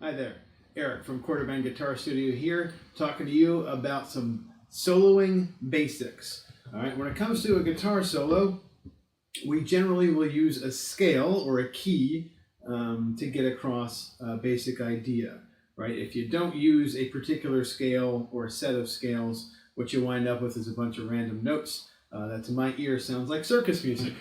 Hi there, Eric from Quarterband Guitar Studio here, talking to you about some soloing basics. All right, when it comes to a guitar solo, we generally will use a scale or a key to get across a basic idea, right? If you don't use a particular scale or a set of scales, what you wind up with is a bunch of random notes that to my ear sounds like circus music.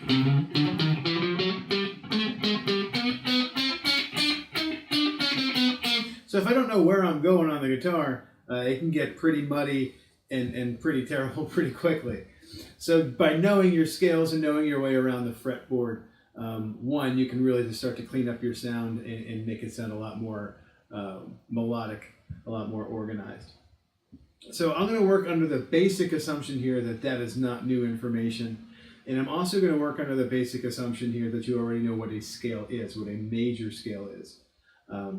So if I don't know where I'm going on the guitar, it can get pretty muddy and pretty terrible pretty quickly. So by knowing your scales and knowing your way around the fretboard, one, you can really just start to clean up your sound and make it sound a lot more melodic, a lot more organized. So I'm going to work under the basic assumption here that that is not new information. And I'm also going to work under the basic assumption here that you already know what a scale is, what a major scale is.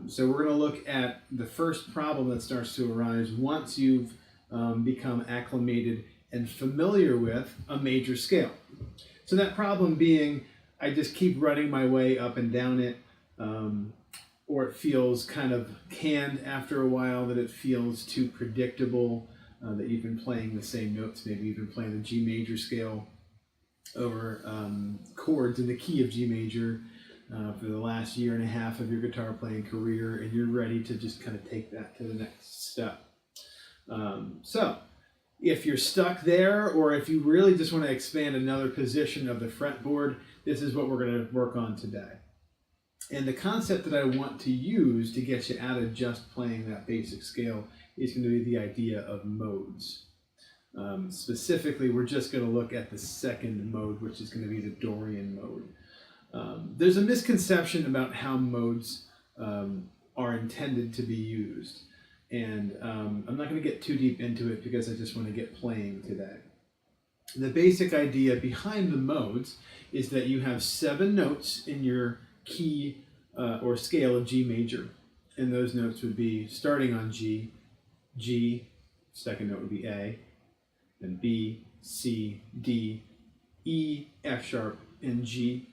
So we're going to look at the first problem that starts to arise once you've become acclimated and familiar with a major scale. So that problem being, I just keep running my way up and down it, or it feels kind of canned after a while, that it feels too predictable, that you've been playing the same notes. Maybe you've been playing the G major scale over chords in the key of G major for the last year and a half of your guitar playing career, and you're ready to just kind of take that to the next step. So if you're stuck there, or if you really just want to expand another position of the fretboard, this is what we're going to work on today. And the concept that I want to use to get you out of just playing that basic scale is going to be the idea of modes. Specifically, we're just going to look at the second mode, which is going to be the Dorian mode. There's a misconception about how modes are intended to be used. And I'm not going to get too deep into it because I just want to get playing today. The basic idea behind the modes is that you have 7 notes in your key or scale of G major. And those notes would be starting on G, G, second note would be A, then B, C, D, E, F sharp, and G.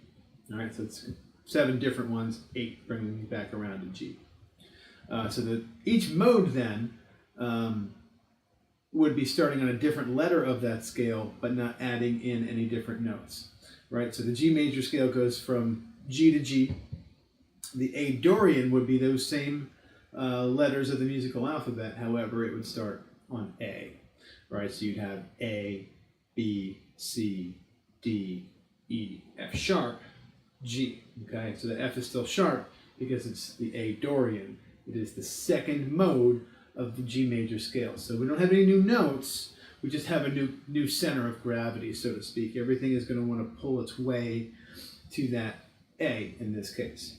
All right, so it's 7 different ones, 8 bringing me back around to G. So that each mode then would be starting on a different letter of that scale, but not adding in any different notes, right? So the G major scale goes from G to G. The A Dorian would be those same letters of the musical alphabet. However, it would start on A, right? So you'd have A, B, C, D, E, F sharp, G, okay? So the F is still sharp because it's the A Dorian. It is the second mode of the G major scale. So we don't have any new notes, we just have a new center of gravity, so to speak. Everything is going to want to pull its way to that A in this case.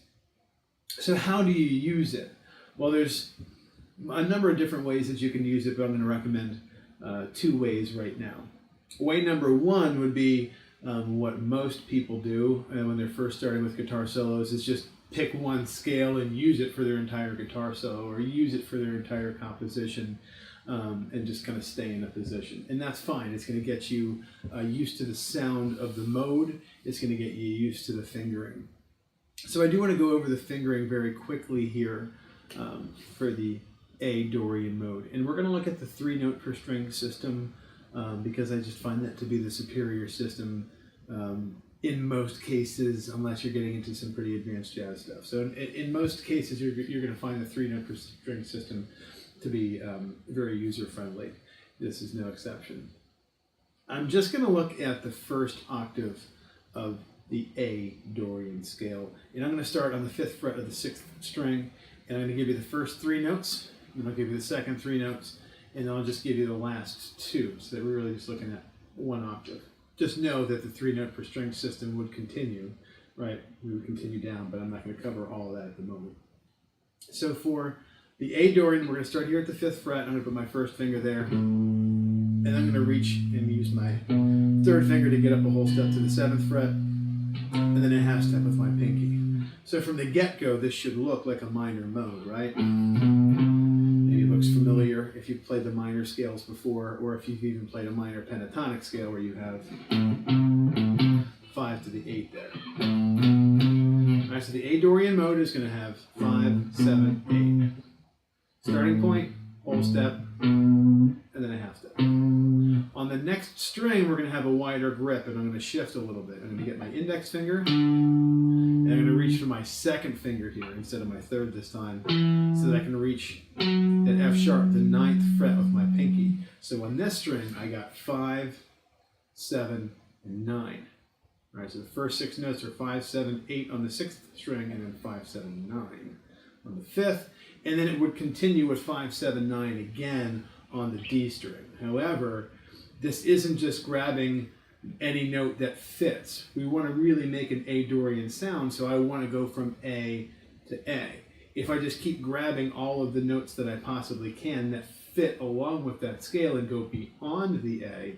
So how do you use it? Well, there's a number of different ways that you can use it, but I'm going to recommend 2 ways right now. Way number 1 would be what most people do when they're first starting with guitar solos, is just pick one scale and use it for their entire guitar solo, or use it for their entire composition, and just kind of stay in a position. And that's fine. It's going to get you used to the sound of the mode. It's going to get you used to the fingering. So I do want to go over the fingering very quickly here for the A Dorian mode. And we're going to look at the 3-note per string system because I just find that to be the superior system in most cases, unless you're getting into some pretty advanced jazz stuff. So in most cases, you're going to find the 3-note per string system to be very user-friendly. This is no exception. I'm just going to look at the first octave of the A Dorian scale. And I'm going to start on the 5th fret of the 6th string, and I'm going to give you the first 3 notes, and I'll give you the second 3 notes, and then I'll just give you the last 2, so that we're really just looking at 1 octave. Just know that the 3-note per string system would continue, right? We would continue down, but I'm not going to cover all of that at the moment. So for the A Dorian, we're going to start here at the 5th fret. I'm going to put my first finger there, and I'm going to reach and use my 3rd finger to get up a whole step to the 7th fret, and then a half step with my pinky. So from the get-go, this should look like a minor mode, right? Maybe it looks familiar if you've played the minor scales before, or if you've even played a minor pentatonic scale where you have 5 to the 8 there. All right, so the A Dorian mode is going to have 5, 7, point, whole step, and then a half step. On the next string, we're going to have a wider grip, and I'm going to shift a little bit. I'm going to get my index finger, and I'm going to reach for my second finger here instead of my third this time, so that I can reach at F sharp, the 9th fret with my pinky. So on this string, I got 5, 7, and 9. All right, so the first 6 notes are 5, 7, 8 on the 6th string, and then 5, 7, 9 on the 5th, and then it would continue with 5, 7, 9 again on the D string. However, this isn't just grabbing any note that fits. We want to really make an A Dorian sound, so I want to go from A to A. If I just keep grabbing all of the notes that I possibly can that fit along with that scale and go beyond the A,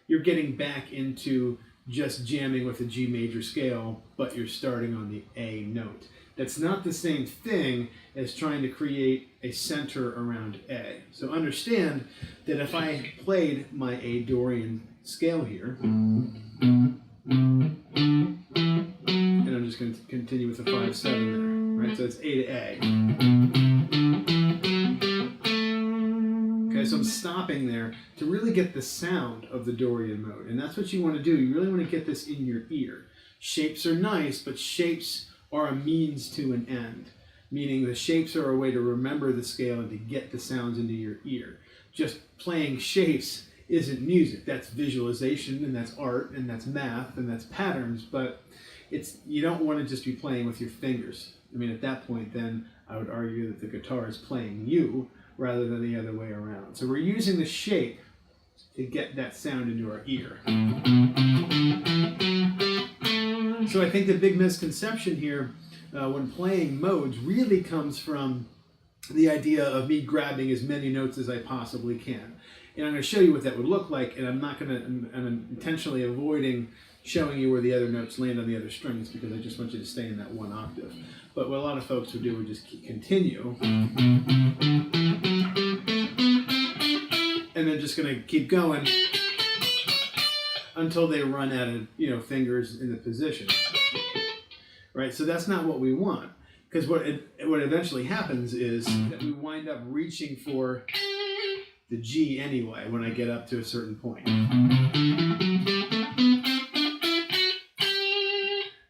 you're getting back into just jamming with a G major scale, but you're starting on the A note. That's not the same thing as trying to create a center around A. So understand that if I played my A Dorian scale here, and I'm just going to continue with the 5, 7 there, right? So it's A to A. Okay, so I'm stopping there to really get the sound of the Dorian mode. And that's what you want to do. You really want to get this in your ear. Shapes are nice, but shapes are a means to an end. Meaning the shapes are a way to remember the scale and to get the sounds into your ear. Just playing shapes isn't music. That's visualization, and that's art, and that's math, and that's patterns, but you don't want to just be playing with your fingers. I mean, at that point, then I would argue that the guitar is playing you rather than the other way around. So we're using the shape to get that sound into our ear. So I think the big misconception here when playing modes really comes from the idea of me grabbing as many notes as I possibly can. And I'm going to show you what that would look like, and I'm intentionally avoiding showing you where the other notes land on the other strings because I just want you to stay in that one octave. But what a lot of folks would do would just continue, and they're just going to keep going until they run out of fingers in the position. Right? So that's not what we want, because what eventually happens is that we wind up reaching for the G anyway when I get up to a certain point.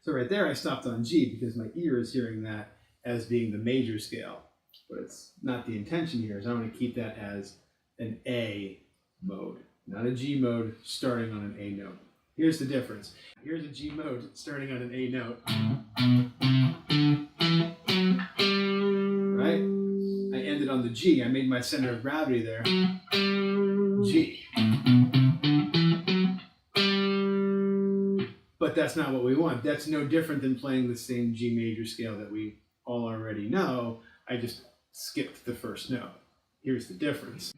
So right there I stopped on G because my ear is hearing that as being the major scale. But it's not the intention here, is I want to keep that as an A mode, not a G mode starting on an A note. Here's the difference. Here's a G mode starting on an A note. Right? I ended on the G. I made my center of gravity there. G. But that's not what we want. That's no different than playing the same G major scale that we all already know. I just skipped the first note. Here's the difference.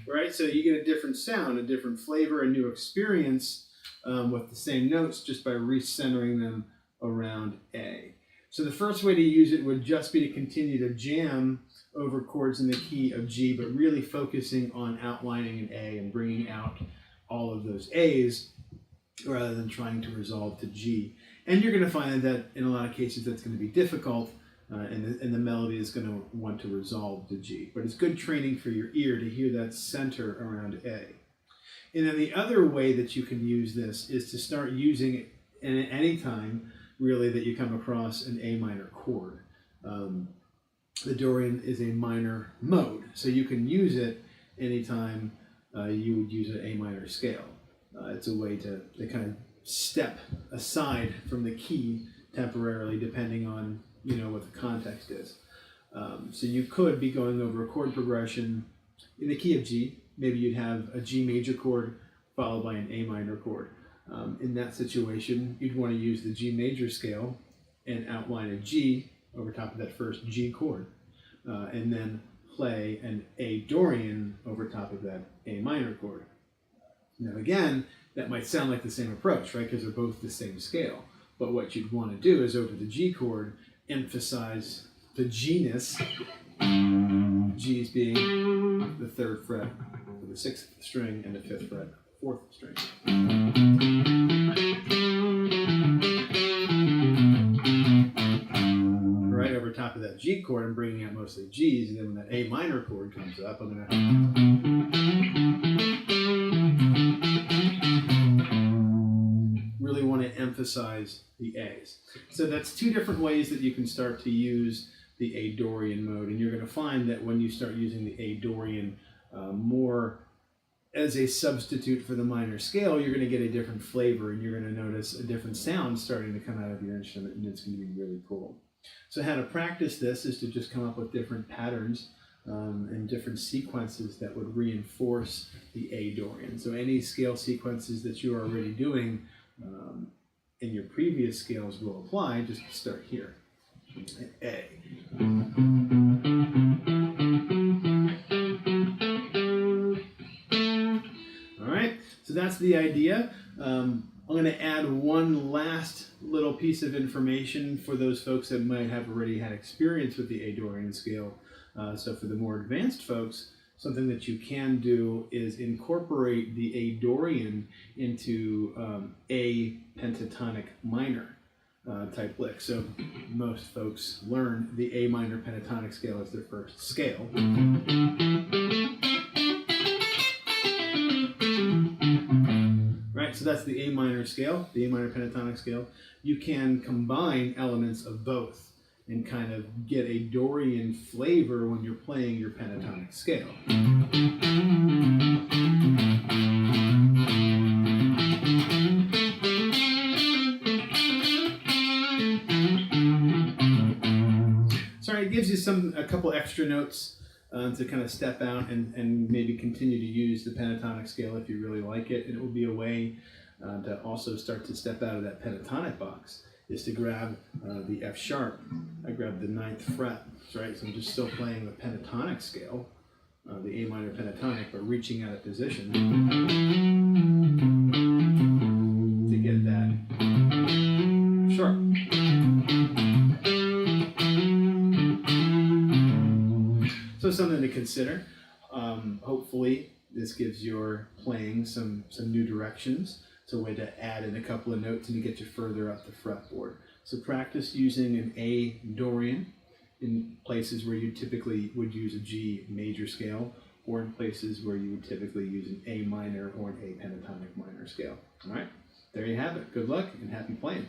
Right? So you get a different sound, a different flavor, a new experience with the same notes just by recentering them around A. So the first way to use it would just be to continue to jam over chords in the key of G, but really focusing on outlining an A and bringing out all of those A's rather than trying to resolve to G. And you're going to find that in a lot of cases that's going to be difficult and the melody is going to want to resolve to G. But it's good training for your ear to hear that center around A. And then the other way that you can use this is to start using it at any time really that you come across an A minor chord. The Dorian is a minor mode, so you can use it anytime you would use an A minor scale. It's a way to kind of step aside from the key temporarily, depending on what the context is. So you could be going over a chord progression in the key of G. Maybe you'd have a G major chord followed by an A minor chord. In that situation, you'd want to use the G major scale and outline a G over top of that first G chord, and then play an A Dorian over top of that A minor chord. Now again, that might sound like the same approach, right? Because they're both the same scale. But what you'd want to do is over the G chord, emphasize the G-ness, G's being the 3rd fret of the 6th string and the 5th fret of the 4th string. top of that G chord, I'm bringing out mostly Gs, and then when that A minor chord comes up, I'm going to really want to emphasize the A's. So that's two different ways that you can start to use the A Dorian mode, and you're going to find that when you start using the A Dorian more as a substitute for the minor scale, you're going to get a different flavor, and you're going to notice a different sound starting to come out of your instrument, and it's going to be really cool. So how to practice this is to just come up with different patterns and different sequences that would reinforce the A Dorian. So any scale sequences that you're already doing in your previous scales will apply. Just start here. A. So that's the idea. I'm going to add one last little piece of information for those folks that might have already had experience with the A Dorian scale. So for the more advanced folks, something that you can do is incorporate the A Dorian into A pentatonic minor type lick. So most folks learn the A minor pentatonic scale as their first scale. Right, so that's the A minor scale, the A minor pentatonic scale. You can combine elements of both and kind of get a Dorian flavor when you're playing your pentatonic scale. Sorry, it gives you a couple extra notes to kind of step out and maybe continue to use the pentatonic scale if you really like it. And it will be a way to also start to step out of that pentatonic box, is to grab the F sharp. I grab the 9th fret, right? So I'm just still playing the pentatonic scale, the A minor pentatonic, but reaching out of position to get that sharp. So something to consider. Hopefully this gives your playing some new directions. It's a way to add in a couple of notes and to get you further up the fretboard. So practice using an A Dorian in places where you typically would use a G major scale, or in places where you would typically use an A minor or an A pentatonic minor scale. All right, there you have it. Good luck and happy playing.